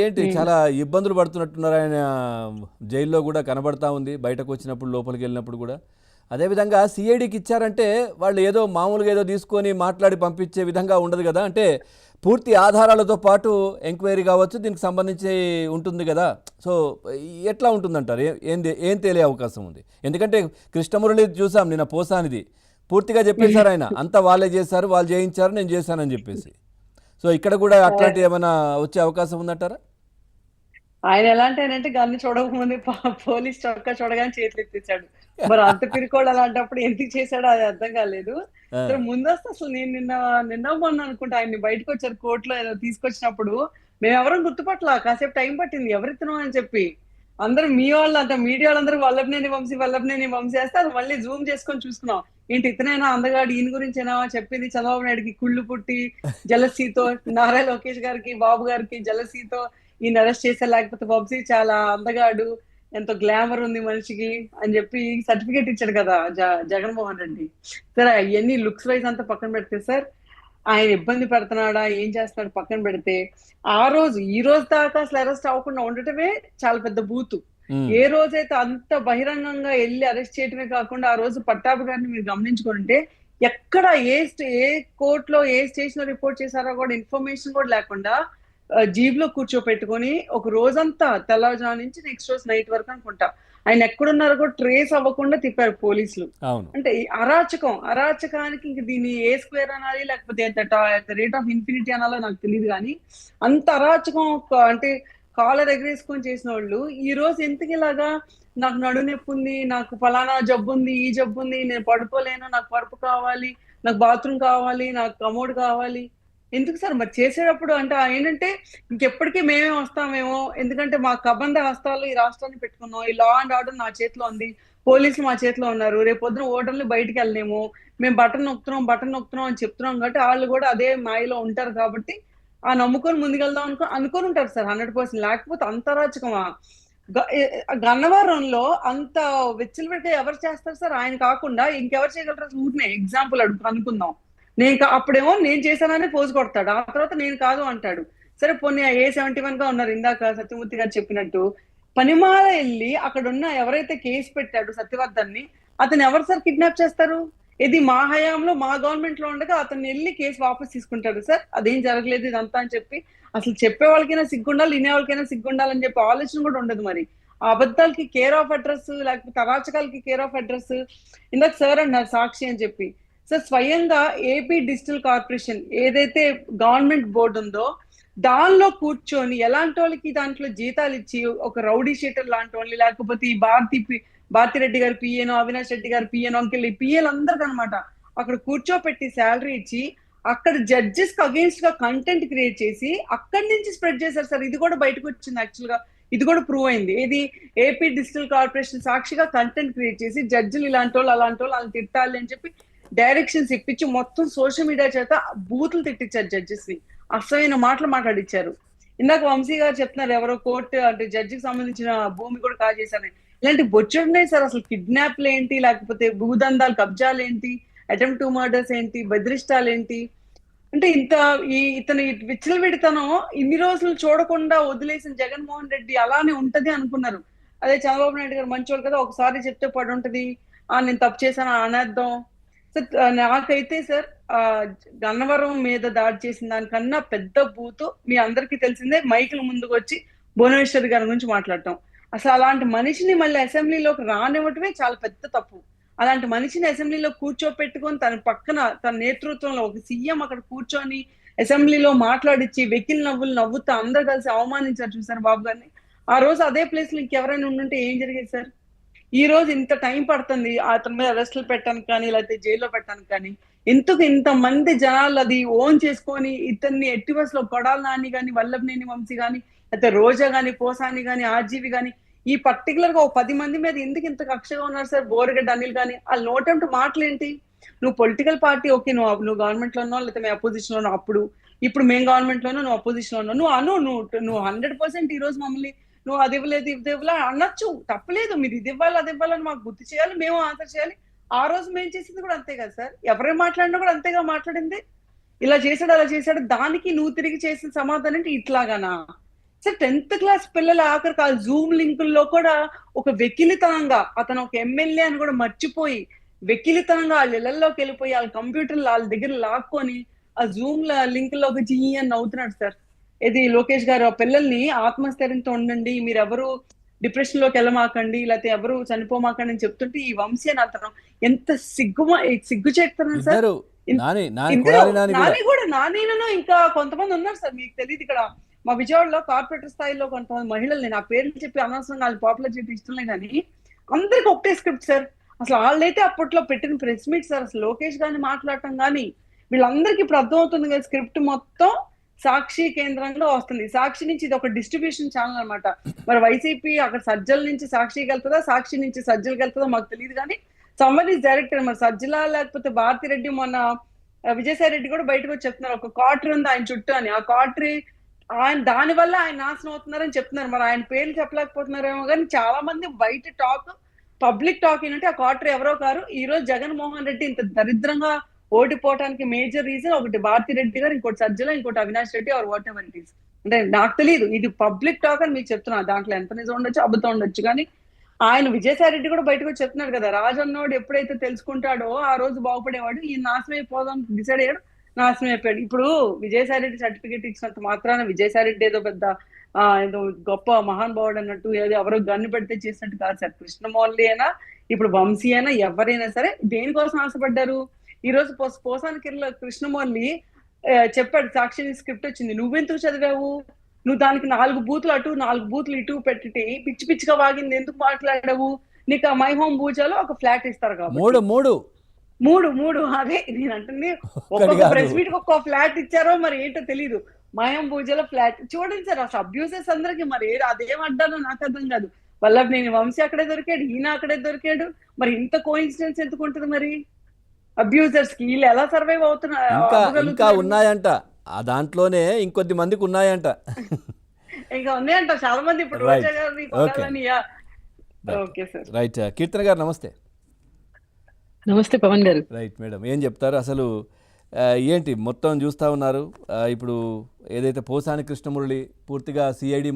ఏంటి చాలా ఇబ్బందులు పడుతున్నట్టున్నారు ఆయన. జైల్లో కూడా కనబడతా ఉంది బయటకు వచ్చినప్పుడు, లోపలికి వెళ్ళినప్పుడు కూడా. అదేవిధంగా సిఐడికి ఇచ్చారంటే వాళ్ళు ఏదో మామూలుగా ఏదో తీసుకొని మాట్లాడి పంపించే విధంగా ఉండదు కదా. అంటే పూర్తి ఆధారాలతో పాటు ఎంక్వైరీ కావచ్చు, దీనికి సంబంధించి ఉంటుంది కదా. సో ఎట్లా ఉంటుందంటారు? ఏం తేలే అవకాశం ఉంది? ఎందుకంటే కృష్ణమురళి చూసాం నిన్న పోసానిది పూర్తిగా చెప్పేశారు ఆయన, అంతా వాళ్ళే చేశారు, వాళ్ళు చేయించారు, నేను చేశానని చెప్పేసి. సో ఇక్కడ కూడా అట్లాంటి ఏమైనా వచ్చే అవకాశం ఉందంటారా? ఆయన ఎలాంటి ఆయనంటే గన్ను చూడకముందే పోలీస్ చొక్కా చూడగానే చేతులు ఎత్తేసాడు. మరి అంత పిరికోడు అలాంటప్పుడు ఎందుకు చేశాడో అది అర్థం కాలేదు. సరే ముందస్తు అసలు నేను నిన్న మొన్న అనుకుంటా ఆయన్ని బయటకు వచ్చారు కోర్టులో ఏదో తీసుకొచ్చినప్పుడు మేమెవరం గుర్తుపట్ల కాసేపు టైం పట్టింది ఎవరితను అని చెప్పి. అందరూ మీ వాళ్ళు అంత మీడియా వాళ్ళందరూ వల్లభనేని వంశీ వేస్తే అది మళ్ళీ జూమ్ చేసుకొని చూసుకున్నాం. ఏంటి ఇతనైనా అందగాడు, ఈయన గురించేనా చెప్పింది చంద్రబాబు నాయుడుకి కుళ్ళు పుట్టి జలసీతో, నారా లోకేష్ గారికి బాబు గారికి జలసీతో ఈయన అరెస్ట్ చేసా, లేకపోతే వంశీ చాలా అందగాడు, ఎంతో గ్లామర్ ఉంది మనిషికి అని చెప్పి సర్టిఫికేట్ ఇచ్చాడు కదా జగన్మోహన్ రెడ్డి. సరే అవన్నీ లుక్స్ వైజ్ అంతా పక్కన పెడితే సార్, ఆయన ఇబ్బంది పెడుతున్నాడా ఏం చేస్తున్నాడు పక్కన పెడితే, ఆ రోజు ఈ రోజు దాకా అసలు అరెస్ట్ అవ్వకుండా ఉండటమే చాలా పెద్ద బూతు. ఏ రోజైతే అంత బహిరంగంగా వెళ్ళి అరెస్ట్ చేయటమే కాకుండా ఆ రోజు పట్టాభి గారిని మీరు గమనించుకుంటే ఎక్కడ ఏ కోర్టులో ఏ స్టేషన్ లో రిపోర్ట్ చేశారో కూడా ఇన్ఫర్మేషన్ కూడా లేకుండా జీబ్ లో కూర్చోపెట్టుకొని ఒక రోజంతా తెల్లవారుజాము నుంచి నెక్స్ట్ రోజు నైట్ వరకు అనుకుంటా ఆయన ఎక్కడున్నారో కూడా ట్రేస్ అవ్వకుండా తిప్పారు పోలీసులు. అంటే అరాచకానికి ఇంక దీన్ని ఏ స్క్వేర్ అనాలి లేకపోతే రేట్ ఆఫ్ ఇన్ఫినిటీ అనాలో నాకు తెలియదు, కానీ అంత అరాచకం. అంటే కాలర్ ఎగరేసుకొని చేసిన వాళ్ళు ఈ రోజు ఎందుకు ఇలాగా నాకు నడు నొప్పి ఉంది, నాకు ఫలానా జబ్బు ఉంది, ఈ జబ్బు ఉంది, నేను పడుకోలేను, నాకు పరుపు కావాలి, నాకు బాత్రూమ్ కావాలి, నాకు కమోడ్ కావాలి, ఎందుకు సార్ మరి చేసేటప్పుడు అంటే ఏంటంటే ఇంకెప్పటికీ మేమే వస్తామేమో, ఎందుకంటే మా కబంధ హస్తాలు ఈ రాష్ట్రాన్ని పెట్టుకున్నాం, ఈ లా అండ్ ఆర్డర్ నా చేతిలో ఉంది, పోలీసులు మా చేతిలో ఉన్నారు, రేపు పొద్దున ఓటర్లు బయటికి వెళ్ళలేము, మేము బటన్ నొక్కుతున్నాం అని చెప్తున్నాం కాబట్టి వాళ్ళు కూడా అదే మాయలో ఉంటారు కాబట్టి ఆ నమ్ముకొని ముందుకెళ్దాం అనుకొని ఉంటారు సార్ 100%. లేకపోతే అంతరాచకమా గన్నవరంలో అంత విచ్చలవిడిగా ఎవరు చేస్తారు సార్? ఆయన కాకుండా ఇంకెవరు చేయగలరు? ఊరినే ఎగ్జాంపుల్ అనుకుందాం, అప్పుడేమో నేను చేశానని పోజు కొడతాడు, ఆ తర్వాత నేను కాదు అంటాడు. సరే పోనీ A71 గా ఉన్నారు ఇందాక సత్యమూర్తి గారు చెప్పినట్టు, పనిమాల వెళ్ళి అక్కడ ఉన్న ఎవరైతే కేసు పెట్టాడు సత్యవర్ధన్ని, అతను ఎవరు సార్ కిడ్నాప్ చేస్తారు? ఇది మా హయాంలో మా గవర్నమెంట్ లో ఉండగా అతను వెళ్ళి కేసు వాపస్ తీసుకుంటాడు సార్, అదేం జరగలేదు ఇదంతా అని చెప్పి. అసలు చెప్పే వాళ్ళకైనా సిగ్గుండాలి, వినే వాళ్ళకైనా సిగ్గుండాలని చెప్పి ఆలోచన కూడా ఉండదు. మరి ఆ అబద్ధాలకి కేర్ ఆఫ్ అడ్రస్, లేకపోతే అరాచకాలకి కేర్ ఆఫ్ అడ్రస్. ఇందాక సార్ అన్నారు సాక్షి అని చెప్పి, సార్ స్వయంగా ఏపీ డిజిటల్ కార్పొరేషన్ ఏదైతే గవర్నమెంట్ బోర్డు ఉందో దానిలో కూర్చొని ఎలాంటి వాళ్ళకి దాంట్లో జీతాలు ఇచ్చి, ఒక రౌడీ షీటర్ లాంటి వాళ్ళు, లేకపోతే ఈ భారతిరెడ్డి గారి పిఏనో, అవినాష్ రెడ్డి గారి పిఏనో, అంకెల్ ఈ పిఏలు అందరికి అనమాట అక్కడ కూర్చోపెట్టి శాలరీ ఇచ్చి అక్కడ జడ్జెస్ కి అగేన్స్ట్ గా కంటెంట్ క్రియేట్ చేసి అక్కడి నుంచి స్ప్రెడ్ చేశారు సార్. ఇది కూడా బయటకు వచ్చింది యాక్చువల్ గా, ఇది కూడా ప్రూవ్ అయింది. ఇది ఏపీ డిజిటల్ కార్పొరేషన్ సాక్షిగా కంటెంట్ క్రియేట్ చేసి జడ్జిలు ఇలాంటి వాళ్ళు అలాంటి వాళ్ళు వాళ్ళని తిట్టాలి అని చెప్పి డైరెక్షన్స్ ఇప్పించి మొత్తం సోషల్ మీడియా చేత బూతులు తిట్టించారు జడ్జెస్ ని, అసలైన మాటలు మాట్లాడిచ్చారు. ఇందాక వంశీ గారు చెప్తున్నారు ఎవరో కోర్టు అంటే జడ్జికి సంబంధించిన భూమి కూడా కాజేశారని. ఇలాంటి బొచ్చుడున్నాయి సార్. అసలు కిడ్నాప్లు ఏంటి, లేకపోతే భూదందాలు కబ్జాలు ఏంటి, అటెంప్ట్ టు మర్డర్స్ ఏంటి, బెదిరిష్టాలు ఏంటి, అంటే ఇతను విచ్చలవిడితనం ఇన్ని రోజులు చూడకుండా వదిలేసిన జగన్మోహన్ రెడ్డి అలానే ఉంటది అనుకున్నారు. అదే చంద్రబాబు నాయుడు గారు మంచోళ్ళు కదా, ఒకసారి చెప్తే పడి ఉంటది, నేను తప్పు చేశాను అనేద్దాం. సార్ నాకైతే సార్ గన్నవరం మీద దాడి చేసిన దానికన్నా పెద్ద బూతు మీ అందరికీ తెలిసిందే మైకుల ముందుకు వచ్చి భువనేశ్వరి గారి గురించి మాట్లాడటం. అసలు అలాంటి మనిషిని మళ్ళీ అసెంబ్లీలోకి రానివ్వటమే చాలా పెద్ద తప్పు. అలాంటి మనిషిని అసెంబ్లీలో కూర్చోపెట్టుకొని తన పక్కన తన నేతృత్వంలో ఒక సీఎం అక్కడ కూర్చొని అసెంబ్లీలో మాట్లాడిచ్చి వెకిల్ నవ్వుతూ అందరు కలిసి అవమానించారు చూసారు బాబు గారిని. ఆ రోజు అదే ప్లేస్ లో ఇంకెవరైనా ఉండుంటే ఏం జరిగేది సార్? ఈ రోజు ఇంత టైం పడుతుంది అతని మీద అరెస్టులు పెట్టడానికి కానీ లేకపోతే జైల్లో పెట్టడానికి కానీ. ఎందుకు ఇంతమంది జనాలు అది ఓన్ చేసుకొని ఇతన్ని ఎట్టి బస్సులో కొడాలి నాని కానీ, వల్లభనేని వంశీ కానీ, లేకపోతే రోజా కానీ, పోసాని కానీ, ఆర్జీవి కానీ, ఈ పర్టికులర్ గా ఒక 10 మంది మీద ఎందుకు ఇంత కక్షగా ఉన్నారు సార్? బోరగడ్డ అనిల్ కానీ వాళ్ళ నోటంటూ మాటలేంటి? నువ్వు పొలిటికల్ పార్టీ ఓకే, నువ్వు గవర్నమెంట్ లో ఉన్నావు లేకపోతే మేము అపోజిషన్ లో ఉన్నావు, అప్పుడు ఇప్పుడు మేము గవర్నమెంట్ లోనో నువ్వు అపోజిషన్ లో ఉన్నావు, నువ్వు 100% ఈ రోజు మమ్మల్ని నువ్వు అది ఇవ్వలేదు ఇది ఇవ్వలే అనొచ్చు, తప్పలేదు. మీరు ఇది ఇవ్వాలి అది ఇవ్వాలని మాకు గుర్తు చేయాలి, మేము ఆన్సర్ చేయాలి. ఆ రోజు మేము చేసింది కూడా అంతే కదా సార్, ఎవరేం మాట్లాడినా కూడా అంతేగా మాట్లాడింది. ఇలా చేశాడు అలా చేశాడు, దానికి నువ్వు తిరిగి చేసిన సమాధానం అంటే ఇట్లాగానా? సార్ 10th క్లాస్ పిల్లల ఆఖరికి ఆ జూమ్ లింకుల్లో కూడా ఒక వెకిలితనంగా అతను ఒక ఎమ్మెల్యే అని కూడా మర్చిపోయి వెకిలితనంగా వాళ్ళ ఇళ్లలోకి వెళ్ళిపోయి వాళ్ళ కంప్యూటర్లు వాళ్ళ దగ్గర లాక్కొని ఆ జూమ్ లింకుల్లోకి జీ అని నవ్వుతున్నాడు సార్. ఇది లోకేష్ గారు ఆ పిల్లల్ని ఆత్మస్థైర్యంతో ఉండండి, మీరు ఎవరు డిప్రెషన్ లోకి వెళ్ళమాకండి, లేకపోతే ఎవరు చనిపోమాకండి అని చెప్తుంటే ఈ వంశీ అని అతను ఎంత సిగ్గు చేస్తున్నాను సార్. ఇద్దరు ఇన్- నాని నాని ఇందులో కొడాలి నాని కూడా. నానిను ఇంకా కొంతమంది ఉన్నారు సార్, మీకు తెలియదు. ఇక్కడ మా విజయవాడలో కార్పొరేటర్ స్థాయిలో కొంతమంది మహిళల్ని నా పేర్లు చెప్పి అనవసరంగా వాళ్ళు పాపులర్ చెప్పి ఇష్టంలే కానీ అందరికి ఒకటే స్క్రిప్ట్ సార్. అసలు వాళ్ళైతే అప్పట్లో పెట్టిన ప్రెస్ మీట్ సార్, అసలు లోకేష్ గారిని మాట్లాడటం కానీ వీళ్ళందరికీ ఇప్పుడు అర్థమవుతుంది కదా, స్క్రిప్ట్ మొత్తం సాక్షి కేంద్రంలో వస్తుంది. సాక్షి నుంచి ఇది ఒక డిస్ట్రిబ్యూషన్ ఛానల్ అన్నమాట. మరి వైసీపీ అక్కడ సజ్జల నుంచి సాక్షికి వెళ్తుందా, సాక్షి నుంచి సజ్జలకి వెళ్తుందా మాకు తెలియదు కానీ సంబంధి డైరెక్టర్ మరి సజ్జల లేకపోతే భారతిరెడ్డి. మొన్న విజయసాయి రెడ్డి కూడా బయటకు వచ్చి చెప్తున్నారు ఒక కాటరీ ఉంది ఆయన చుట్టూ అని. ఆ కాటరీ ఆయన దాని వల్ల ఆయన నాశనం అవుతున్నారని చెప్తున్నారు. మరి ఆయన పేర్లు చెప్పలేకపోతున్నారేమో కానీ చాలా మంది బయట టాక్, పబ్లిక్ టాక్ ఏంటంటే ఆ కాటరీ ఎవరో కారు. ఈ రోజు జగన్మోహన్ రెడ్డి ఇంత దరిద్రంగా ఓడిపోవడానికి మేజర్ రీజన్ ఒకటి భారతిరెడ్డి గారు, ఇంకోటి సజ్జల, ఇంకోటి Avinash Reddy or whatever it is. అంటే నాకు తెలియదు, ఇది పబ్లిక్ టాక్ అని మీకు చెప్తున్నా. దాంట్లో ఎంత నిజం ఉండొచ్చు అబద్ధం ఉండొచ్చు కానీ ఆయన విజయసాయి రెడ్డి కూడా బయటకు వచ్చి చెప్తున్నాడు కదా, రాజన్నోడు ఎప్పుడైతే తెలుసుకుంటాడో ఆ రోజు బాగుపడేవాడు, ఈ నాశనం అయిపోదాం డిసైడ్ అయ్యాడు, నాశనం అయిపోయాడు. ఇప్పుడు విజయసాయి రెడ్డి సర్టిఫికేట్ ఇచ్చినంత మాత్రాన విజయసాయి రెడ్డి ఏదో పెద్ద ఏదో గొప్ప మహానుభావుడు అన్నట్టు, ఏదో ఎవరో గన్ను పెడితే చేసినట్టు కాదు సార్. కృష్ణమౌళి అయినా ఇప్పుడు వంశీ అయినా ఎవరైనా సరే దేనికోసం ఆశపడ్డారు. ఈ రోజు పోసానికి కృష్ణమౌళి చెప్పాడు, సాక్షి స్క్రిప్ట్ వచ్చింది, నువ్వెందుకు చదివావు, నువ్వు దానికి 4 బూతులు అటు 4 బూతులు ఇటు పెట్టి పిచ్చి పిచ్చిగా వాగింది ఎందుకు మాట్లాడావు, నీకు ఆ మై హోమ్ పూజలో ఒక ఫ్లాట్ ఇస్తారు కాబట్టి మూడు మూడు మూడు మూడు అదే నేను అంటుంది. ఒక్కటి ఒక్కొక్క కాదు. ప్రెస్ మీట్ ఒక్కొక్క ఫ్లాట్ ఇచ్చారో మరి ఏంటో తెలియదు. మయం పూజలో ఫ్లాట్ చూడండి సార్, అసలు అబ్యూసెస్ అందరికి మరి అదేం అడ్డానో నాకు అర్థం కాదు. వల్లభనేని వంశీ అక్కడే దొరికాడు, ఈయన అక్కడే దొరికాడు. మరి ఇంత కోఇన్సిడెన్స్ ఎందుకు ఉంటుంది మరి అబ్యూజర్స్ కి? వీళ్ళు ఎలా సర్వైవ్ ఇంకా ఇంకా అవుతున్నారు? ఉన్నాయంట, ఆ దాంట్లోనే ఇంకొద్ది మందికి ఉన్నాయంట. ఇంకా ఉన్నాయంట చాలా మంది. ఇప్పుడు Right. రోజా గారిని Okay. కొనాలని. Okay sir. రైట్ కీర్తన గారు నమస్తే. నమస్తే పవన్ గారు. రైట్ మేడం, ఏం చెప్తారు అసలు? ఏంటి మొత్తం చూస్తూ ఉన్నారు ఇప్పుడు ఏదైతే పోసాని కృష్ణమురళి పూర్తిగా సిఐడి